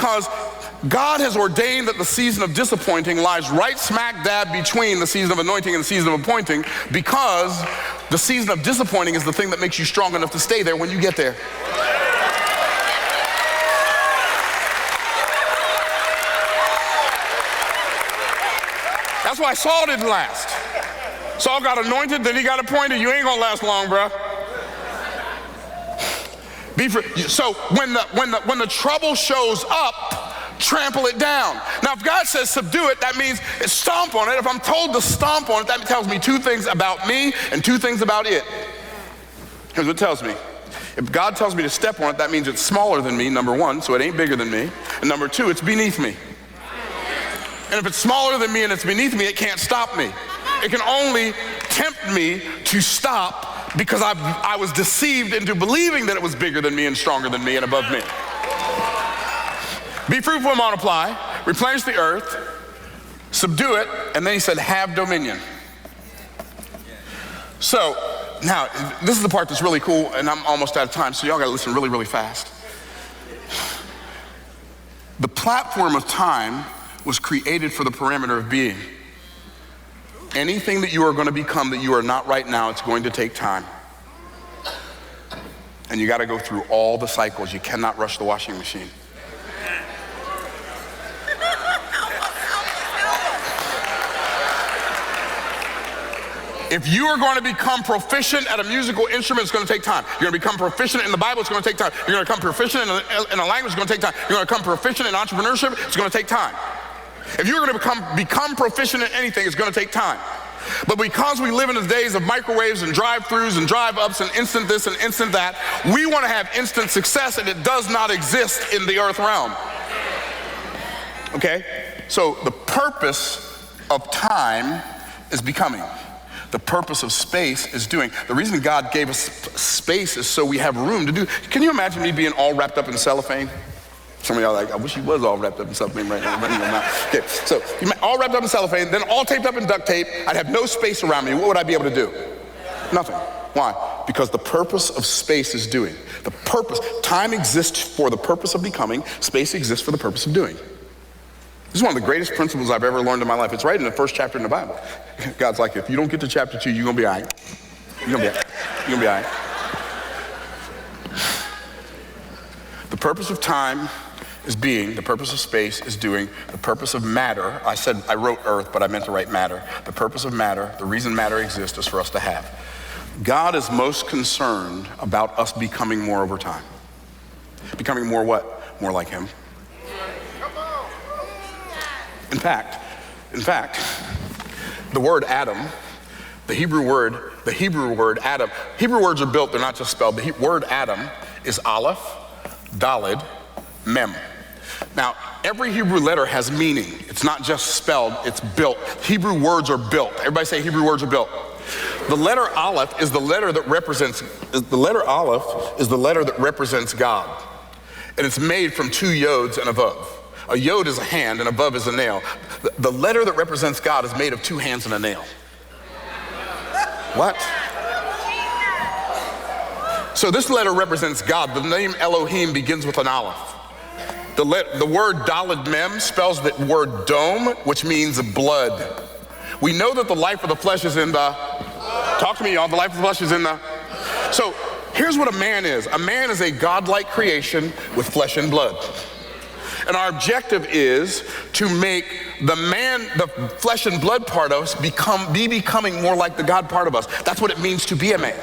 because God has ordained that the season of disappointing lies right smack dab between the season of anointing and the season of appointing, because the season of disappointing is the thing that makes you strong enough to stay there when you get there. That's why Saul didn't last. Saul got anointed, then he got appointed. You ain't gonna last long, bro. So when the trouble shows up, trample it down. Now, if God says subdue it, that means stomp on it. If I'm told to stomp on it, that tells me two things about me and two things about it. Here's what it tells me. If God tells me to step on it, that means it's smaller than me, number one, so it ain't bigger than me. And number two, it's beneath me. And if it's smaller than me and it's beneath me, it can't stop me. It can only tempt me to stop because I was deceived into believing that it was bigger than me and stronger than me and above me. Be fruitful and multiply, replenish the earth, subdue it, and then he said, have dominion. So, now, this is the part that's really cool, and I'm almost out of time, so y'all gotta listen really, really fast. The platform of time was created for the parameter of being. Anything that you are going to become that you are not right now, it's going to take time. And you got to go through all the cycles. You cannot rush the washing machine. If you are going to become proficient at a musical instrument, it's going to take time. You're going to become proficient in the Bible, it's going to take time. You're going to become proficient in a language, it's going to take time. You're going to become proficient in entrepreneurship, it's going to take time. If you're going to become proficient in anything, it's going to take time. But because we live in the days of microwaves and drive-throughs and drive-ups and instant this and instant that, we want to have instant success, and it does not exist in the earth realm. Okay? So the purpose of time is becoming. The purpose of space is doing. The reason God gave us space is so we have room to do. Can you imagine me being all wrapped up in cellophane? Some of y'all are like, I wish he was all wrapped up in cellophane right now. But not. Okay, so all wrapped up in cellophane, then all taped up in duct tape. I'd have no space around me. What would I be able to do? Nothing. Why? Because the purpose of space is doing. The purpose, time exists for the purpose of becoming. Space exists for the purpose of doing. This is one of the greatest principles I've ever learned in my life. It's right in the first chapter in the Bible. God's like, if you don't get to chapter 2, you're gonna be all right. You're gonna be all right. The purpose of time is being, the purpose of space is doing, the purpose of matter, I wrote earth, but I meant to write matter. The purpose of matter, the reason matter exists is for us to have. God is most concerned about us becoming more over time. Becoming more what? More like him. In fact, the word Adam, the Hebrew word Adam, Hebrew words are built, they're not just spelled. The word Adam is Aleph, Daled, Mem. Now, every Hebrew letter has meaning. It's not just spelled, it's built. Hebrew words are built. Everybody say Hebrew words are built. The letter Aleph is the letter that represents God. And it's made from two yods and a vav. A yod is a hand and a vav is a nail. The letter that represents God is made of two hands and a nail. What? So this letter represents God. The name Elohim begins with an Aleph. The word Daled Mem spells the word dome, which means blood. We know that the life of the flesh is in the, talk to me y'all, the life of the flesh is in the, so here's what a man is. A man is a godlike creation with flesh and blood. And our objective is to make the flesh and blood part of us becoming more like the God part of us. That's what it means to be a man.